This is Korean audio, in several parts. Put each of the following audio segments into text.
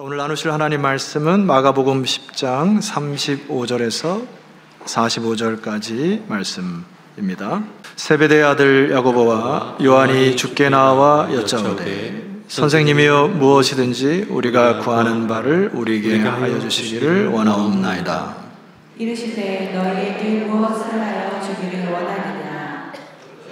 오늘 나누실 하나님 말씀은 마가복음 10장 35절에서 45절까지 말씀입니다. 세베대의 아들 야고보와 요한이 주께 나와 여짜오되 선생님이여 무엇이든지 우리가 구하는 바를 우리에게 하여 주시기를 원하옵나이다. 이르시되 너희에게 무엇을 하여 주기를 원하느냐.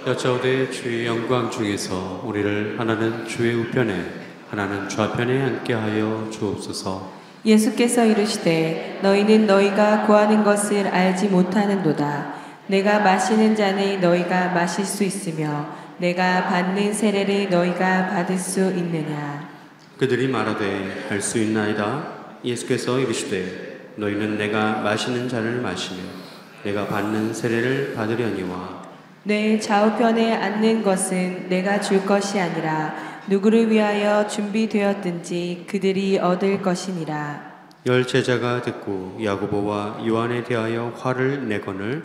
여짜오되 주의 영광 중에서 우리를 하나는 주의 우편에 하나는 좌편에 앉게 하여 주옵소서. 예수께서 이르시되 너희는 너희가 구하는 것을 알지 못하는도다. 내가 마시는 잔을 너희가 마실 수 있으며 내가 받는 세례를 너희가 받을 수 있느냐. 그들이 말하되 할 수 있나이다. 예수께서 이르시되 너희는 내가 마시는 잔을 마시며 내가 받는 세례를 받으려니와. 내 좌우편에 앉는 것은 내가 줄 것이 아니라 누구를 위하여 준비되었든지 그들이 얻을 것이니라. 열 제자가 듣고 야고보와 요한에 대하여 화를 내거늘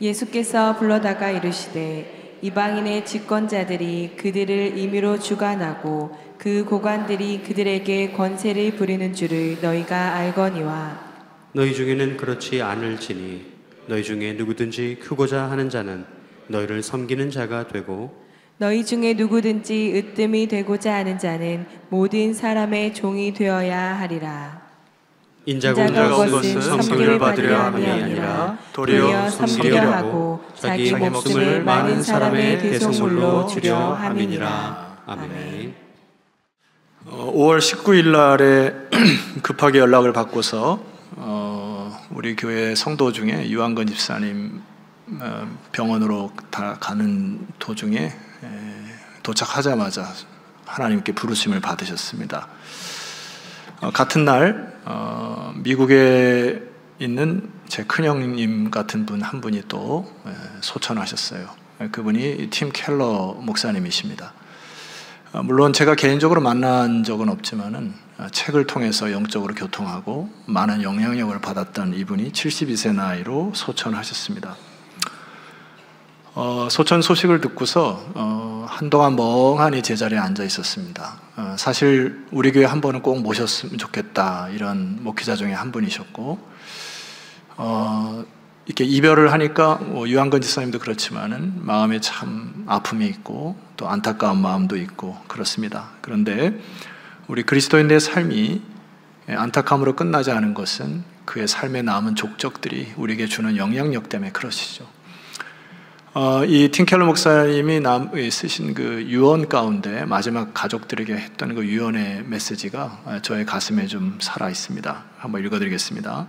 예수께서 불러다가 이르시되 이방인의 집권자들이 그들을 임의로 주관하고 그 고관들이 그들에게 권세를 부리는 줄을 너희가 알거니와. 너희 중에는 그렇지 않을지니 너희 중에 누구든지 크고자 하는 자는 너희를 섬기는 자가 되고 너희 중에 누구든지 으뜸이 되고자 하는 자는 모든 사람의 종이 되어야 하리라. 인자가 온 것은 섬기를 받으려 함이 아니라 도리어 섬기려 하고 자기 목숨을 많은 사람의 대속물로 주려 함이니라. 아멘. 5월 19일 날에 급하게 연락을 받고서 우리 교회 성도 중에 유한건 집사님 병원으로 다 가는 도중에 도착하자마자 하나님께 부르심을 받으셨습니다. 같은 날 미국에 있는 제 큰형님 같은 분 한 분이 또 소천하셨어요. 그분이 팀 켈러 목사님이십니다. 물론 제가 개인적으로 만난 적은 없지만은 책을 통해서 영적으로 교통하고 많은 영향력을 받았던 이분이 72세 나이로 소천하셨습니다. 소천 소식을 듣고서 한동안 멍하니 제자리에 앉아 있었습니다. 사실 우리 교회 한 번은 꼭 모셨으면 좋겠다 이런 목회자 중에 한 분이셨고 이렇게 이별을 하니까 유한건 지사님도 그렇지만은 마음에 참 아픔이 있고 또 안타까운 마음도 있고 그렇습니다. 그런데 우리 그리스도인의 삶이 안타까움으로 끝나지 않은 것은 그의 삶에 남은 족적들이 우리에게 주는 영향력 때문에 그러시죠. 이 팀켈러 목사님이 쓰신 그 유언 가운데 마지막 가족들에게 했던 그 유언의 메시지가 저의 가슴에 좀 살아 있습니다. 한번 읽어드리겠습니다.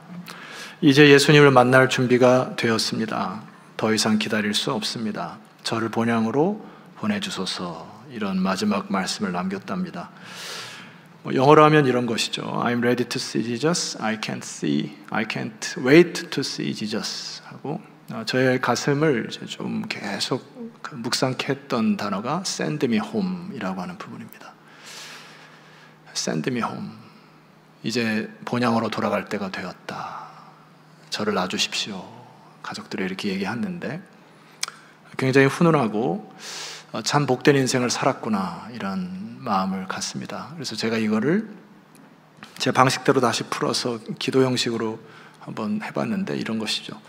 이제 예수님을 만날 준비가 되었습니다. 더 이상 기다릴 수 없습니다. 저를 본향으로 보내주소서. 이런 마지막 말씀을 남겼답니다. 영어로 하면 이런 것이죠. I'm ready to see Jesus. I can't wait to see Jesus. 하고 저의 가슴을 좀 계속 묵상케 했던 단어가 Send me home 이라고 하는 부분입니다. Send me home. 이제 본향으로 돌아갈 때가 되었다. 저를 놔주십시오. 가족들이 이렇게 얘기했는데 굉장히 훈훈하고 참 복된 인생을 살았구나 이런 마음을 갖습니다. 그래서 제가 이거를 제 방식대로 다시 풀어서 기도 형식으로 한번 해봤는데 이런 것이죠.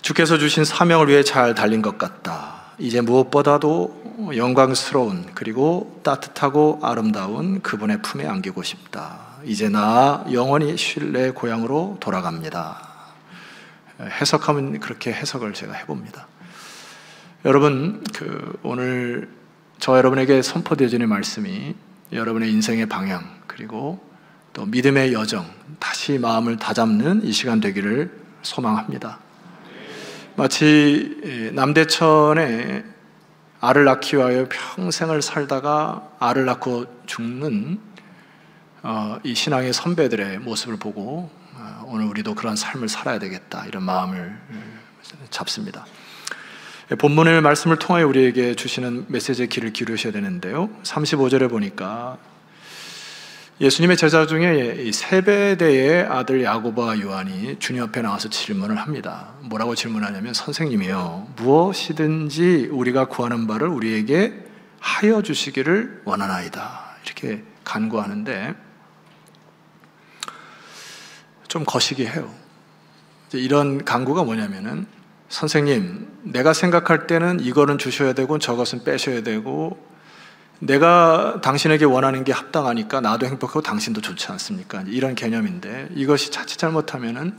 주께서 주신 사명을 위해 잘 달린 것 같다. 이제 무엇보다도 영광스러운 그리고 따뜻하고 아름다운 그분의 품에 안기고 싶다. 이제 나 영원히 쉴 내 고향으로 돌아갑니다. 해석하면 그렇게 해석을 제가 해봅니다. 여러분, 오늘 저 여러분에게 선포되어지는 말씀이 여러분의 인생의 방향 그리고 또 믿음의 여정 다시 마음을 다잡는 이 시간 되기를 소망합니다. 마치 남대천에 알을 낳기 위하여 평생을 살다가 알을 낳고 죽는 이 신앙의 선배들의 모습을 보고 오늘 우리도 그런 삶을 살아야 되겠다 이런 마음을 잡습니다. 본문의 말씀을 통하여 우리에게 주시는 메시지의 귀를 기울이셔야 되는데요. 35절에 보니까 예수님의 제자 중에 이 세베대의 아들 야고보와 요한이 주님 앞에 나와서 질문을 합니다. 뭐라고 질문하냐면 선생님이요 무엇이든지 우리가 구하는 바를 우리에게 하여 주시기를 원하나이다 이렇게 간구하는데 좀 거시기 해요. 이런 간구가 뭐냐면은, 선생님, 내가 생각할 때는 이거는 주셔야 되고 저것은 빼셔야 되고, 내가 당신에게 원하는 게 합당하니까 나도 행복하고 당신도 좋지 않습니까? 이런 개념인데, 이것이 자칫 잘못하면은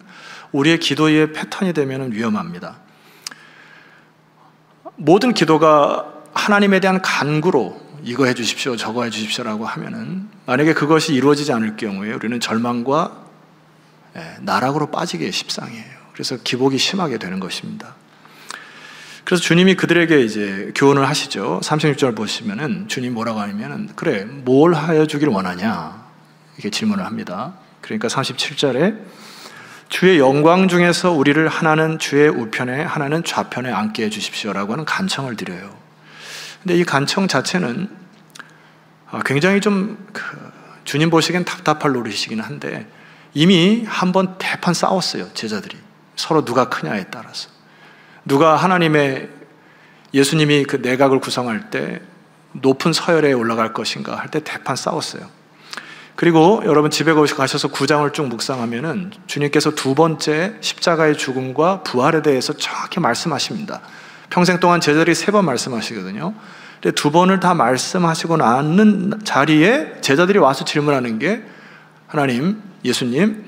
우리의 기도의 패턴이 되면은 위험합니다. 모든 기도가 하나님에 대한 간구로 이거 해 주십시오, 저거 해 주십시오라고 하면은, 만약에 그것이 이루어지지 않을 경우에 우리는 절망과 나락으로 빠지기에 십상이에요. 그래서 기복이 심하게 되는 것입니다. 그래서 주님이 그들에게 이제 교훈을 하시죠. 36절 보시면은 주님 뭐라고 하냐면은, 그래, 뭘 하여 주길 원하냐? 이렇게 질문을 합니다. 그러니까 37절에 주의 영광 중에서 우리를 하나는 주의 우편에 하나는 좌편에 앉게 해 주십시오라고 하는 간청을 드려요. 근데 이 간청 자체는 굉장히 좀 주님 보시기엔 답답할 노릇이긴 한데, 이미 한번 대판 싸웠어요. 제자들이 서로 누가 크냐에 따라서, 누가 하나님의, 예수님이 그 내각을 구성할 때 높은 서열에 올라갈 것인가 할 때 대판 싸웠어요. 그리고 여러분 집에 가셔서 9장을 쭉 묵상하면은 주님께서 두 번째 십자가의 죽음과 부활에 대해서 정확히 말씀하십니다. 평생 동안 제자들이 3번 말씀하시거든요. 근데 2번을 다 말씀하시고 나는 자리에 제자들이 와서 질문하는 게, 하나님, 예수님,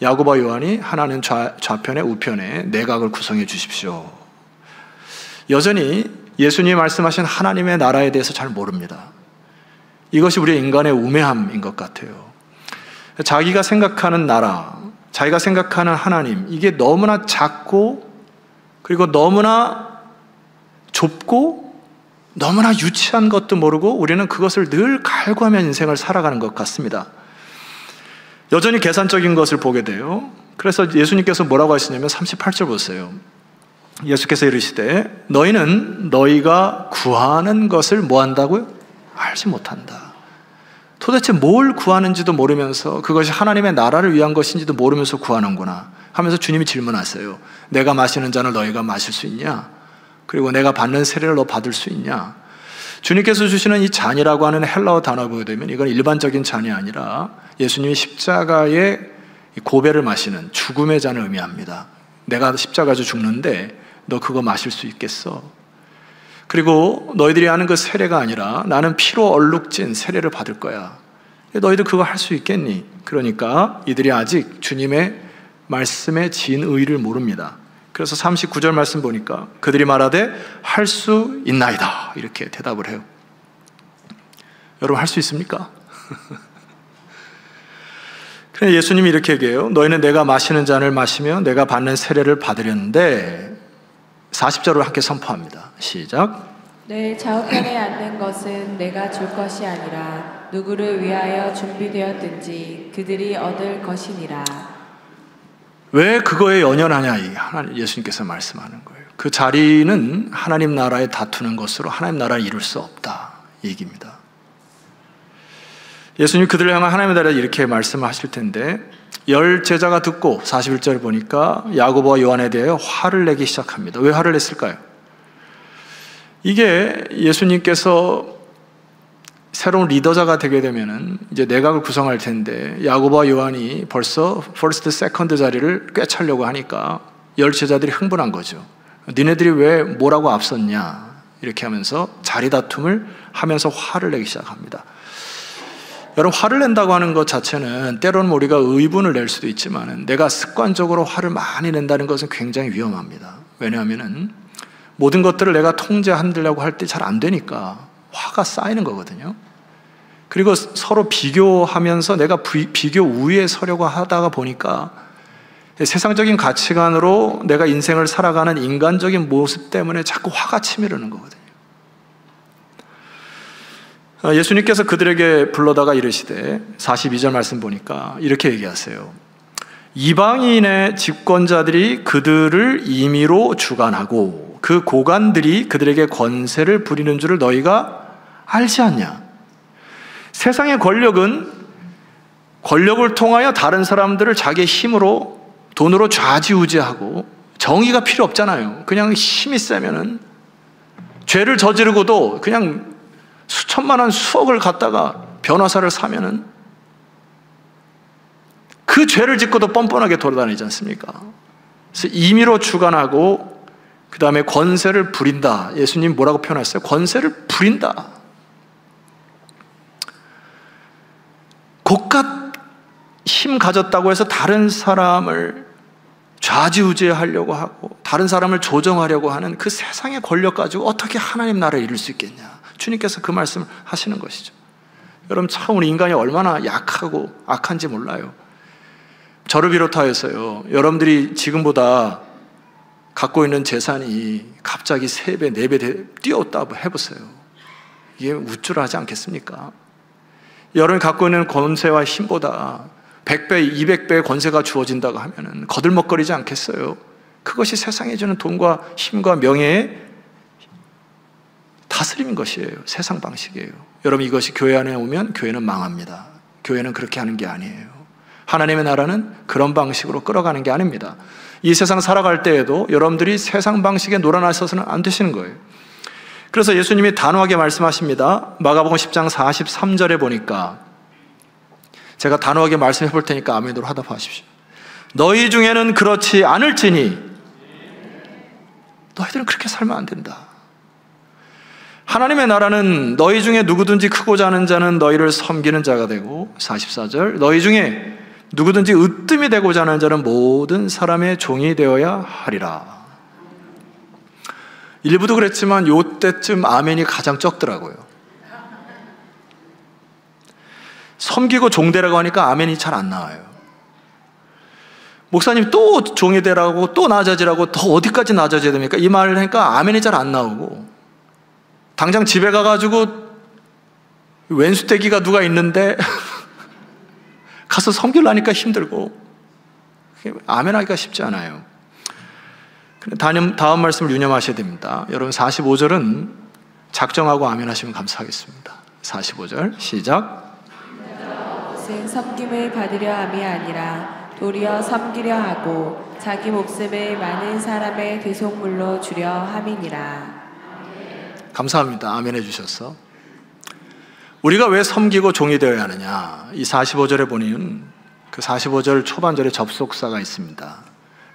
야고보와 요한이 하나는 좌편에 우편에 내각을 구성해 주십시오. 여전히 예수님이 말씀하신 하나님의 나라에 대해서 잘 모릅니다. 이것이 우리의 인간의 우매함인 것 같아요. 자기가 생각하는 나라, 자기가 생각하는 하나님, 이게 너무나 작고, 그리고 너무나 좁고, 너무나 유치한 것도 모르고 우리는 그것을 늘 갈구하며 인생을 살아가는 것 같습니다. 여전히 계산적인 것을 보게 돼요. 그래서 예수님께서 뭐라고 하시냐면 38절 보세요. 예수께서 이르시되 너희는 너희가 구하는 것을 뭐 한다고요? 알지 못한다. 도대체 뭘 구하는지도 모르면서, 그것이 하나님의 나라를 위한 것인지도 모르면서 구하는구나 하면서 주님이 질문하세요. 내가 마시는 잔을 너희가 마실 수 있냐? 그리고 내가 받는 세례를 너 받을 수 있냐? 주님께서 주시는 이 잔이라고 하는 헬라어 단어 보게 되면 이건 일반적인 잔이 아니라 예수님이 십자가의 고배를 마시는 죽음의 잔을 의미합니다. 내가 십자가에서 죽는데 너 그거 마실 수 있겠어? 그리고 너희들이 하는 그 세례가 아니라 나는 피로 얼룩진 세례를 받을 거야. 너희들 그거 할 수 있겠니? 그러니까 이들이 아직 주님의 말씀의 진의를 모릅니다. 그래서 39절 말씀 보니까 그들이 말하되 할 수 있나이다 이렇게 대답을 해요. 여러분, 할 수 있습니까? 그래, 예수님이 이렇게 얘기해요. 너희는 내가 마시는 잔을 마시며 내가 받는 세례를 받으려는데, 40절을 함께 선포합니다. 시작. 내 좌우편에 앉는 것은 내가 줄 것이 아니라 누구를 위하여 준비되었든지 그들이 얻을 것이니라. 왜 그거에 연연하냐, 예수님께서 말씀하는 거예요. 그 자리는 하나님 나라에 다투는 것으로 하나님 나라를 이룰 수 없다, 이 얘기입니다. 예수님 그들을 향한 하나님의 나라에 이렇게 말씀하실 텐데, 10 제자가 듣고 41절 보니까 야고보와 요한에 대하여 화를 내기 시작합니다. 왜 화를 냈을까요? 이게 예수님께서 새로운 리더자가 되게 되면은 이제 내각을 구성할 텐데, 야고보와 요한이 벌써 퍼스트, 세컨드 자리를 꿰차려고 하니까 10 제자들이 흥분한 거죠. 니네들이 왜 뭐라고 앞섰냐, 이렇게 하면서 자리 다툼을 하면서 화를 내기 시작합니다. 여러분, 화를 낸다고 하는 것 자체는 때로는 우리가 의분을 낼 수도 있지만, 내가 습관적으로 화를 많이 낸다는 것은 굉장히 위험합니다. 왜냐하면 모든 것들을 내가 통제하려고 할 때 잘 안 되니까 화가 쌓이는 거거든요. 그리고 서로 비교하면서 내가 비교 우위에 서려고 하다가 보니까 세상적인 가치관으로 내가 인생을 살아가는 인간적인 모습 때문에 자꾸 화가 치밀어오는 거거든요. 예수님께서 그들에게 불러다가 이르시되, 42절 말씀 보니까 이렇게 얘기하세요. 이방인의 집권자들이 그들을 임의로 주관하고 그 고관들이 그들에게 권세를 부리는 줄을 너희가 알지 않냐? 세상의 권력은 권력을 통하여 다른 사람들을 자기의 힘으로, 돈으로 좌지우지하고, 정의가 필요 없잖아요. 그냥 힘이 세면은 죄를 저지르고도 그냥 수천만 원, 수억을 갖다가 변호사를 사면은 그 죄를 짓고도 뻔뻔하게 돌아다니지 않습니까? 그래서 임의로 주관하고 그 다음에 권세를 부린다. 예수님 뭐라고 표현하셨어요? 권세를 부린다. 곳갓 힘 가졌다고 해서 다른 사람을 좌지우지하려고 하고 다른 사람을 조정하려고 하는 그 세상의 권력 가지고 어떻게 하나님 나라를 이룰 수 있겠냐. 주님께서 그 말씀을 하시는 것이죠. 여러분 참 우리 인간이 얼마나 약하고 악한지 몰라요. 저를 비롯하여서요, 여러분들이 지금보다 갖고 있는 재산이 갑자기 3배, 4배 뛰어왔다고 해보세요. 이게 우쭐하지 않겠습니까? 여러분이 갖고 있는 권세와 힘보다 100배, 200배의 권세가 주어진다고 하면 거들먹거리지 않겠어요? 그것이 세상에 주는 돈과 힘과 명예의 다스림인 것이에요. 세상 방식이에요. 여러분 이것이 교회 안에 오면 교회는 망합니다. 교회는 그렇게 하는 게 아니에요. 하나님의 나라는 그런 방식으로 끌어가는 게 아닙니다. 이 세상 살아갈 때에도 여러분들이 세상 방식에 놀아나서는 안 되시는 거예요. 그래서 예수님이 단호하게 말씀하십니다. 마가복음 10장 43절에 보니까 제가 단호하게 말씀해 볼 테니까 아멘으로 화답하십시오. 너희 중에는 그렇지 않을지니 너희들은 그렇게 살면 안 된다. 하나님의 나라는 너희 중에 누구든지 크고자 하는 자는 너희를 섬기는 자가 되고 44절 너희 중에 누구든지 으뜸이 되고자 하는 자는 모든 사람의 종이 되어야 하리라. 일부도 그랬지만 요때쯤 아멘이 가장 적더라고요. 섬기고 종되라고 하니까 아멘이 잘 안 나와요. 목사님 또 종이 되라고 또 낮아지라고 더 어디까지 낮아져야 됩니까? 이 말을 하니까 아멘이 잘 안 나오고 당장 집에 가가지고 왼수대기가 누가 있는데 가서 섬기려니까 힘들고 아멘 하기가 쉽지 않아요. 다음 말씀을 유념하셔야 됩니다. 여러분 45절은 작정하고 아멘 하시면 감사하겠습니다. 45절 시작. 것은 섬김을 받으려 함이 아니라 도리어 섬기려 하고 자기 목숨을 많은 사람의 대속물로 주려 함이니라. 감사합니다. 아멘 해주셔서. 우리가 왜 섬기고 종이 되어야 하느냐. 이 45절에 보면 그 45절 초반절에 접속사가 있습니다.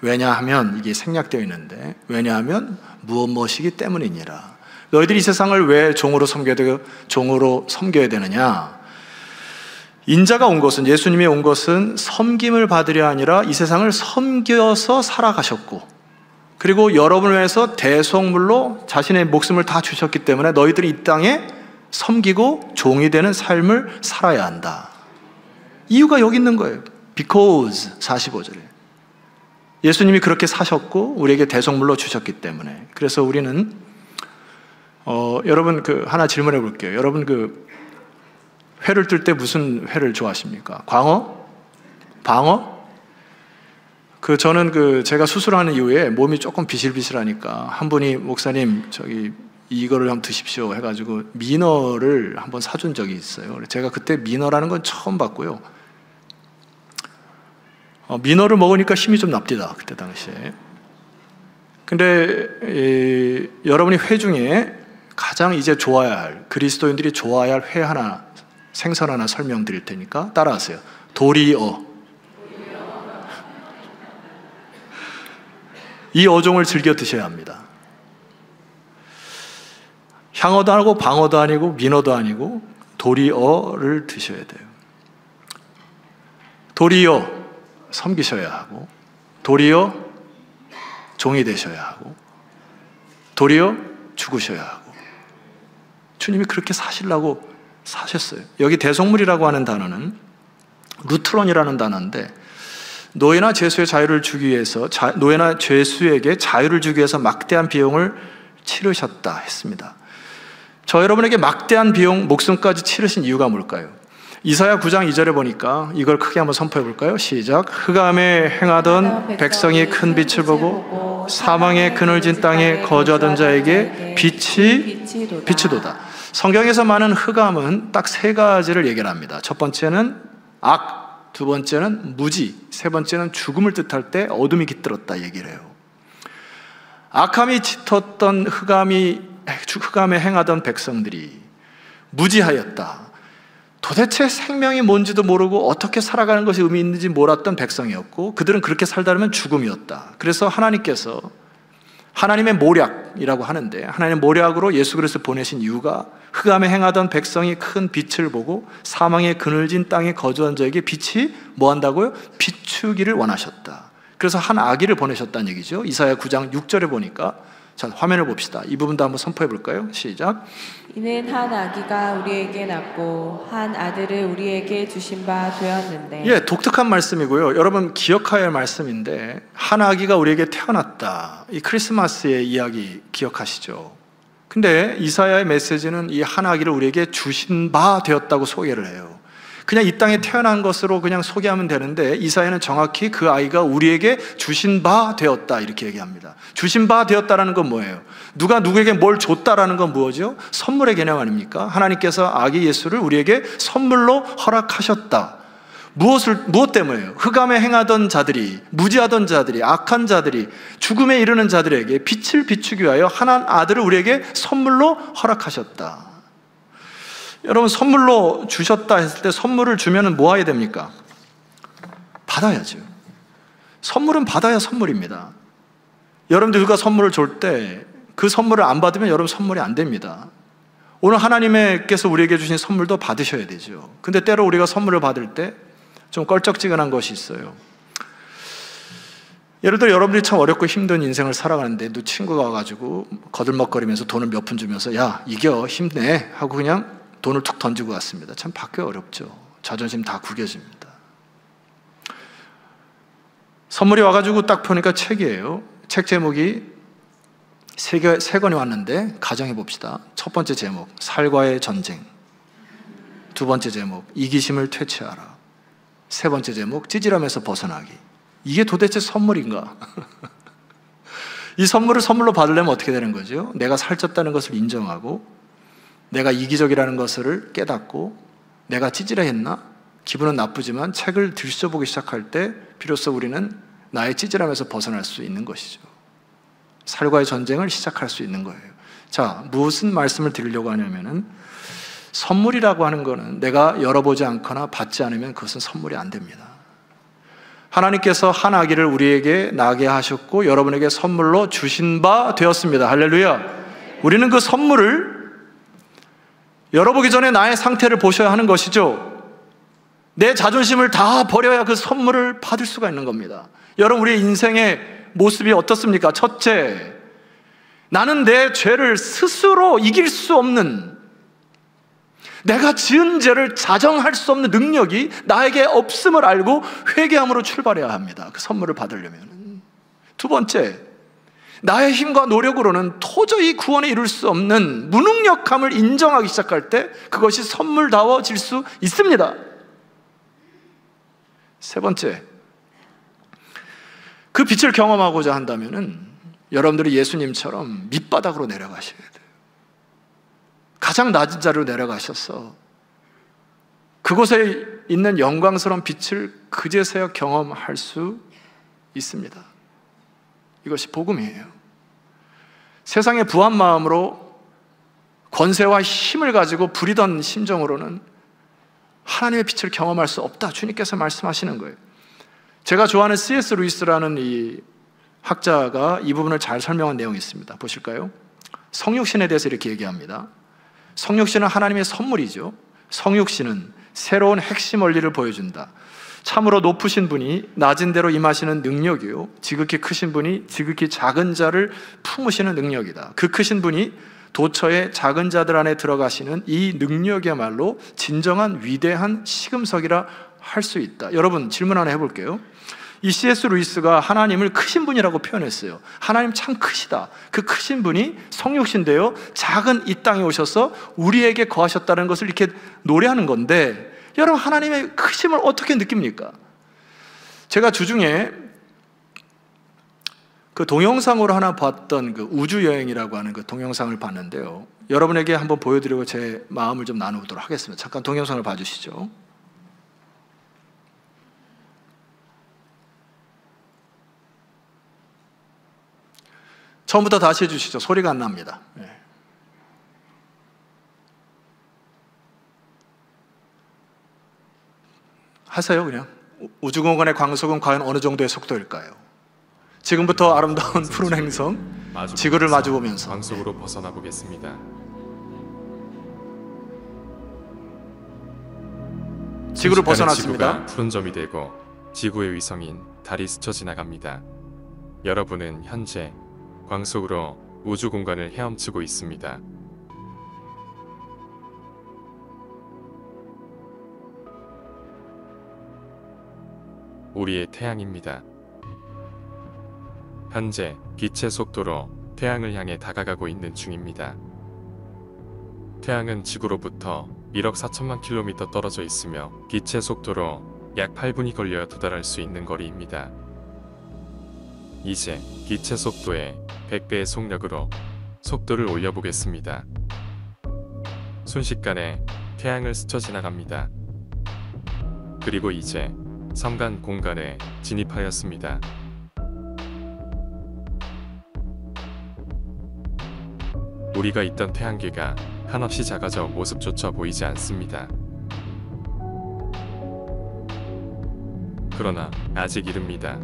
왜냐하면 이게 생략되어 있는데 왜냐하면 무엇이기 때문이니라. 너희들이 이 세상을 왜 종으로 섬겨야 되느냐. 인자가 온 것은 예수님이 온 것은 섬김을 받으려 아니라 이 세상을 섬겨서 살아가셨고 그리고 여러분을 위해서 대속물로 자신의 목숨을 다 주셨기 때문에 너희들이 이 땅에 섬기고 종이 되는 삶을 살아야 한다. 이유가 여기 있는 거예요. Because 45절에 예수님이 그렇게 사셨고 우리에게 대속물로 주셨기 때문에. 그래서 우리는 여러분 하나 질문해 볼게요. 여러분 회를 뜰 때 무슨 회를 좋아하십니까? 광어? 방어? 저는 제가 수술하는 이후에 몸이 조금 비실비실하니까 한 분이 목사님 이거를 한번 드십시오 해가지고 민어를 한번 사준 적이 있어요. 제가 그때 민어라는 건 처음 봤고요. 민어를 먹으니까 힘이 좀 납니다. 그때 당시에. 근데 여러분이 회 중에 가장 이제 좋아야 할 그리스도인들이 좋아야 할 회 하나 생선 하나 설명드릴 테니까 따라하세요. 도리어. 이 어종을 즐겨 드셔야 합니다. 향어도 아니고 방어도 아니고 민어도 아니고 도리어를 드셔야 돼요. 도리어 섬기셔야 하고 도리어 종이 되셔야 하고 도리어 죽으셔야 하고 주님이 그렇게 사시려고 사셨어요. 여기 대속물이라고 하는 단어는 루트론이라는 단어인데 노예나 죄수의 자유를 주기 위해서 노예나 죄수에게 자유를 주기 위해서 막대한 비용을 치르셨다 했습니다. 저 여러분에게 막대한 비용 목숨까지 치르신 이유가 뭘까요? 이사야 9장 2절에 보니까 이걸 크게 한번 선포해 볼까요? 시작. 흑암에 행하던 백성이 큰 빛을 보고 사망의 그늘진 땅에 거주하던 자에게 빛이 비추도다. 성경에서 말하는 흑암은 딱 3가지를 얘기합니다. 첫 번째는 악, 두 번째는 무지, 세 번째는 죽음을 뜻할 때 어둠이 깃들었다 얘기를 해요. 악함이 짙었던 흑암에 행하던 백성들이 무지하였다. 도대체 생명이 뭔지도 모르고 어떻게 살아가는 것이 의미 있는지 몰랐던 백성이었고, 그들은 그렇게 살다면 죽음이었다. 그래서 하나님께서 하나님의 모략이라고 하는데, 하나님의 모략으로 예수 그리스도를 보내신 이유가 흑암에 행하던 백성이 큰 빛을 보고 사망의 그늘진 땅에 거주한 자에게 빛이 뭐 한다고요? 비추기를 원하셨다. 그래서 한 아기를 보내셨다는 얘기죠. 이사야 9장 6절에 보니까, 자, 화면을 봅시다. 이 부분도 한번 선포해 볼까요? 시작. 이는 한 아기가 우리에게 낳고 한 아들을 우리에게 주신 바 되었는데. 예, 독특한 말씀이고요. 여러분 기억해야 할 말씀인데, 한 아기가 우리에게 태어났다. 이 크리스마스의 이야기 기억하시죠? 근데 이사야의 메시지는 이 한 아기를 우리에게 주신 바 되었다고 소개를 해요. 그냥 이 땅에 태어난 것으로 그냥 소개하면 되는데, 이사야는 정확히 그 아이가 우리에게 주신 바 되었다 이렇게 얘기합니다. 주신 바 되었다라는 건 뭐예요? 누가 누구에게 뭘 줬다라는 건 뭐죠? 선물의 개념 아닙니까? 하나님께서 아기 예수를 우리에게 선물로 허락하셨다. 무엇 때문에요? 흑암에 행하던 자들이, 무지하던 자들이, 악한 자들이, 죽음에 이르는 자들에게 빛을 비추기 위하여 한 아들을 우리에게 선물로 허락하셨다. 여러분, 선물로 주셨다 했을 때 선물을 주면 뭐 해야 됩니까? 받아야죠. 선물은 받아야 선물입니다. 여러분들 누가 선물을 줄 때 그 선물을 안 받으면 여러분 선물이 안 됩니다. 오늘 하나님께서 우리에게 주신 선물도 받으셔야 되죠. 근데 때로 우리가 선물을 받을 때 좀 껄쩍지근한 것이 있어요. 예를 들어 여러분들이 참 어렵고 힘든 인생을 살아가는데 누 친구가 와가지고 거들먹거리면서 돈을 몇 푼 주면서 야, 이겨, 힘내 하고 그냥 돈을 툭 던지고 왔습니다. 참 받기 어렵죠. 자존심 다 구겨집니다. 선물이 와가지고 딱 보니까 책이에요. 책 제목이 세 권이 왔는데 가정해 봅시다. 첫 번째 제목, 살과의 전쟁. 두 번째 제목, 이기심을 퇴치하라. 세 번째 제목, 찌질함에서 벗어나기. 이게 도대체 선물인가? 이 선물을 선물로 받으려면 어떻게 되는 거죠? 내가 살쪘다는 것을 인정하고, 내가 이기적이라는 것을 깨닫고, 내가 찌질했나? 기분은 나쁘지만 책을 들춰보기 시작할 때 비로소 우리는 나의 찌질함에서 벗어날 수 있는 것이죠. 살과의 전쟁을 시작할 수 있는 거예요. 자, 무슨 말씀을 드리려고 하냐면은, 선물이라고 하는 거는 내가 열어보지 않거나 받지 않으면 그것은 선물이 안 됩니다. 하나님께서 한 아기를 우리에게 나게 하셨고 여러분에게 선물로 주신 바 되었습니다. 할렐루야. 우리는 그 선물을 열어보기 전에 나의 상태를 보셔야 하는 것이죠. 내 자존심을 다 버려야 그 선물을 받을 수가 있는 겁니다. 여러분, 우리의 인생의 모습이 어떻습니까? 첫째, 나는 내 죄를 스스로 이길 수 없는, 내가 지은 죄를 자정할 수 없는 능력이 나에게 없음을 알고 회개함으로 출발해야 합니다. 그 선물을 받으려면. 두 번째, 나의 힘과 노력으로는 도저히 구원에 이룰 수 없는 무능력함을 인정하기 시작할 때 그것이 선물다워질 수 있습니다. 세 번째, 그 빛을 경험하고자 한다면은 여러분들이 예수님처럼 밑바닥으로 내려가셔야 돼요. 가장 낮은 자리로 내려가셔서 그곳에 있는 영광스러운 빛을 그제서야 경험할 수 있습니다. 이것이 복음이에요. 세상의 부한 마음으로 권세와 힘을 가지고 부리던 심정으로는 하나님의 빛을 경험할 수 없다, 주님께서 말씀하시는 거예요. 제가 좋아하는 C.S. 루이스라는 이 학자가 이 부분을 잘 설명한 내용이 있습니다. 보실까요? 성육신에 대해서 이렇게 얘기합니다. 성육신은 하나님의 선물이죠. 성육신은 새로운 핵심 원리를 보여준다. 참으로 높으신 분이 낮은 데로 임하시는 능력이요, 지극히 크신 분이 지극히 작은 자를 품으시는 능력이다. 그 크신 분이 도처의 작은 자들 안에 들어가시는 이 능력이야말로 진정한 위대한 시금석이라 할 수 있다. 여러분, 질문 하나 해볼게요. 이 C.S. 루이스가 하나님을 크신 분이라고 표현했어요. 하나님 참 크시다. 그 크신 분이 성육신되어 작은 이 땅에 오셔서 우리에게 거하셨다는 것을 이렇게 노래하는 건데, 여러분, 하나님의 크심을 어떻게 느낍니까? 제가 주중에 그 동영상으로 하나 봤던 그 우주여행이라고 하는 그 동영상을 봤는데요, 여러분에게 한번 보여드리고 제 마음을 좀 나누도록 하겠습니다. 잠깐 동영상을 봐주시죠. 처음부터 다시 해주시죠. 소리가 안 납니다. 네. 하세요. 그냥 우주공간의 광속은 과연 어느 정도의 속도일까요? 지금부터 아름다운 푸른 행성 지구를 마주보면서 광속으로 벗어나 보겠습니다. 지구를 벗어났습니다. 지구가 푸른 점이 되고 지구의 위성인 달이 스쳐 지나갑니다. 여러분은 현재 광속으로 우주 공간을 헤엄치고 있습니다. 우리의 태양입니다. 현재 빛의 속도로 태양을 향해 다가가고 있는 중입니다. 태양은 지구로부터 1억 4천만 킬로미터 떨어져 있으며 빛의 속도로 약 8분이 걸려야 도달할 수 있는 거리입니다. 이제 빛의 속도의 100배의 속력으로 속도를 올려보겠습니다. 순식간에 태양을 스쳐 지나갑니다. 그리고 이제 삼간 공간에 진입하였습니다. 우리가 있던 태양계가 한없이 작아져 모습조차 보이지 않습니다. 그러나 아직 이릅니다.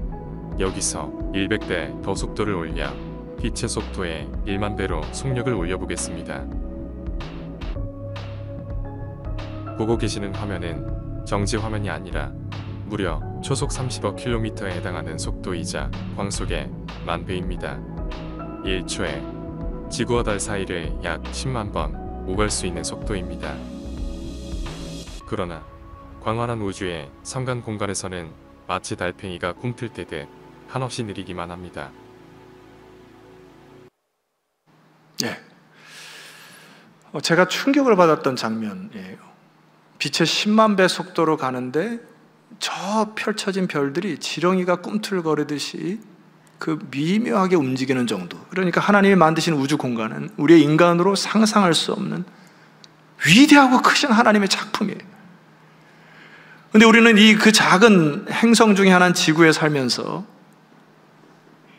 여기서 100배 더 속도를 올려 빛의 속도의 1만 배로 속력을 올려보겠습니다. 보고 계시는 화면은 정지 화면이 아니라 무려 초속 30억 킬로미터에 해당하는 속도이자 광속의 만배입니다. 1초에 지구와 달 사이를 약 10만 번 오갈 수 있는 속도입니다. 그러나 광활한 우주의 삼간 공간에서는 마치 달팽이가 꿈틀 때듯 한없이 느리기만 합니다. 예. 제가 충격을 받았던 장면이에요. 빛의 10만 배 속도로 가는데 저 펼쳐진 별들이 지렁이가 꿈틀거리듯이 그 미묘하게 움직이는 정도. 그러니까 하나님이 만드신 우주 공간은 우리의 인간으로 상상할 수 없는 위대하고 크신 하나님의 작품이에요. 근데 우리는 이 그 작은 행성 중에 하나인 지구에 살면서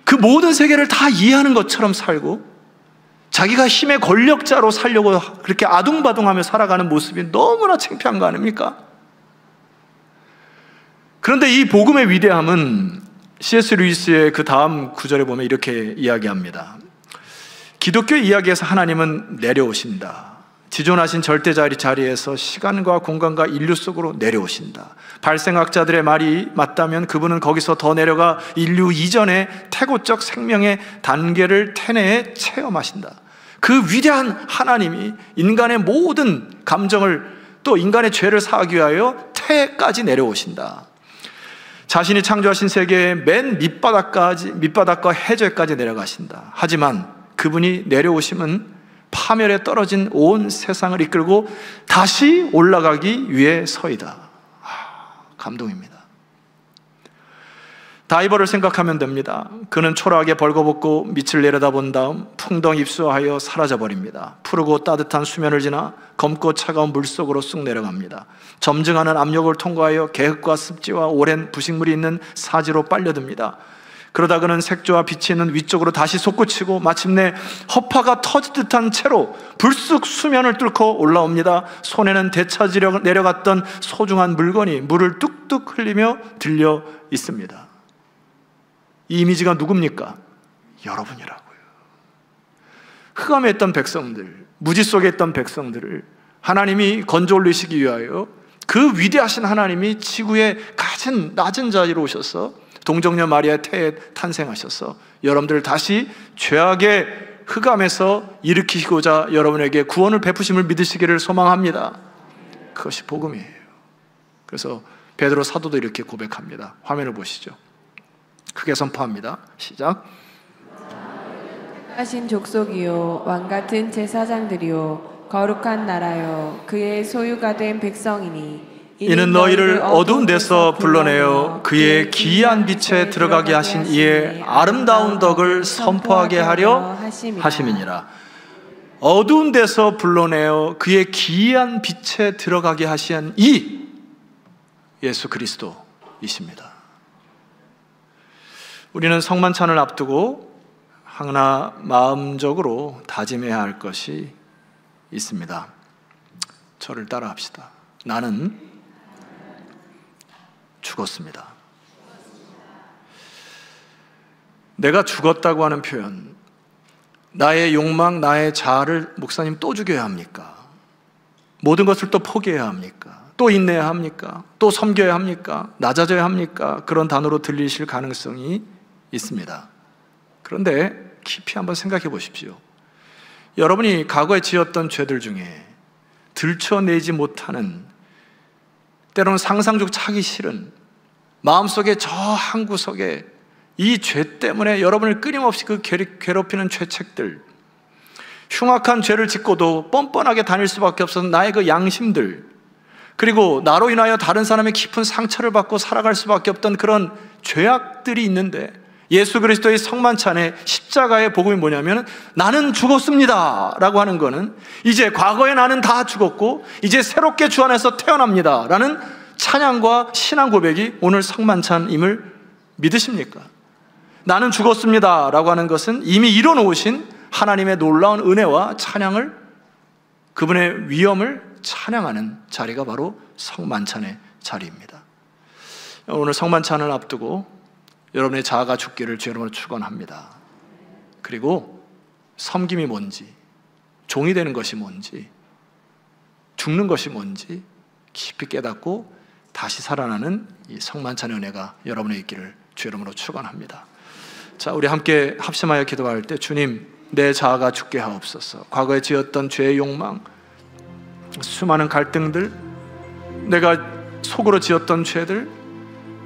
그 모든 세계를 다 이해하는 것처럼 살고 자기가 힘의 권력자로 살려고 그렇게 아둥바둥하며 살아가는 모습이 너무나 창피한 거 아닙니까? 그런데 이 복음의 위대함은 C.S. 루이스의 그 다음 구절에 보면 이렇게 이야기합니다. 기독교 이야기에서 하나님은 내려오신다. 지존하신 절대자리 자리에서 시간과 공간과 인류 속으로 내려오신다. 발생학자들의 말이 맞다면 그분은 거기서 더 내려가 인류 이전의 태고적 생명의 단계를 태내에 체험하신다. 그 위대한 하나님이 인간의 모든 감정을 또 인간의 죄를 사하기 위하여 태까지 내려오신다. 자신이 창조하신 세계의 맨 밑바닥과 해저까지 내려가신다. 하지만 그분이 내려오심은 파멸에 떨어진 온 세상을 이끌고 다시 올라가기 위해 서이다. 감동입니다. 다이버를 생각하면 됩니다. 그는 초라하게 벌거벗고 밑을 내려다본 다음 풍덩 입수하여 사라져버립니다. 푸르고 따뜻한 수면을 지나 검고 차가운 물속으로 쑥 내려갑니다. 점증하는 압력을 통과하여 개흙과 습지와 오랜 부식물이 있는 사지로 빨려듭니다. 그러다 그는 색조와 빛이 있는 위쪽으로 다시 솟구치고 마침내 허파가 터질 듯한 채로 불쑥 수면을 뚫고 올라옵니다. 손에는 되찾으려 내려갔던 소중한 물건이 물을 뚝뚝 흘리며 들려 있습니다. 이 이미지가 누굽니까? 여러분이라고요. 흑암에 있던 백성들, 무지 속에 있던 백성들을 하나님이 건져 올리시기 위하여 그 위대하신 하나님이 지구의 가장 낮은 자리로 오셔서 동정녀 마리아의 태에 탄생하셔서 여러분들을 다시 죄악의 흑암에서 일으키시고자 여러분에게 구원을 베푸심을 믿으시기를 소망합니다. 그것이 복음이에요. 그래서 베드로 사도도 이렇게 고백합니다. 화면을 보시죠. 크게 선포합니다. 시작. 하신 족속이요 왕같은 제사장들이요 거룩한 나라요 그의 소유가 된 백성이니 이는 너희를 어두운 데서 불러내어 그의 기이한 빛에 들어가게 하신 이의 아름다운 덕을 선포하게 하려 하심이니라. 어두운 데서 불러내어 그의 기이한 빛에 들어가게 하신 이 예수 그리스도이십니다. 우리는 성만찬을 앞두고 하나 마음적으로 다짐해야 할 것이 있습니다. 저를 따라합시다. 나는 죽었습니다. 내가 죽었다고 하는 표현, 나의 욕망, 나의 자아를 목사님 또 죽여야 합니까? 모든 것을 또 포기해야 합니까? 또 인내해야 합니까? 또 섬겨야 합니까? 낮아져야 합니까? 그런 단어로 들리실 가능성이 있습니다. 그런데 깊이 한번 생각해 보십시오. 여러분이 과거에 지었던 죄들 중에 들춰내지 못하는, 때로는 상상조차 하기 싫은 마음속에 저 한 구석에 이 죄 때문에 여러분을 끊임없이 그 괴롭히는 죄책들, 흉악한 죄를 짓고도 뻔뻔하게 다닐 수밖에 없었던 나의 그 양심들, 그리고 나로 인하여 다른 사람의 깊은 상처를 받고 살아갈 수밖에 없던 그런 죄악들이 있는데, 예수 그리스도의 성만찬의 십자가의 복음이 뭐냐면 나는 죽었습니다 라고 하는 거는 이제 과거에 나는 다 죽었고 이제 새롭게 주 안에서 태어납니다 라는 찬양과 신앙 고백이 오늘 성만찬임을 믿으십니까? 나는 죽었습니다 라고 하는 것은 이미 이뤄놓으신 하나님의 놀라운 은혜와 찬양을, 그분의 위엄을 찬양하는 자리가 바로 성만찬의 자리입니다. 오늘 성만찬을 앞두고 여러분의 자아가 죽기를 주 이름으로 축원합니다. 그리고 섬김이 뭔지, 종이 되는 것이 뭔지, 죽는 것이 뭔지 깊이 깨닫고 다시 살아나는 이 성만찬의 은혜가 여러분의 있기를 주 이름으로 축원합니다. 자, 우리 함께 합심하여 기도할 때, 주님, 내 자아가 죽게 하옵소서. 과거에 지었던 죄의 욕망, 수많은 갈등들, 내가 속으로 지었던 죄들,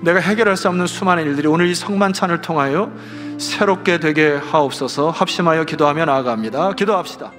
내가 해결할 수 없는 수많은 일들이 오늘 이 성만찬을 통하여 새롭게 되게 하옵소서. 합심하여 기도하며 나아갑니다. 기도합시다.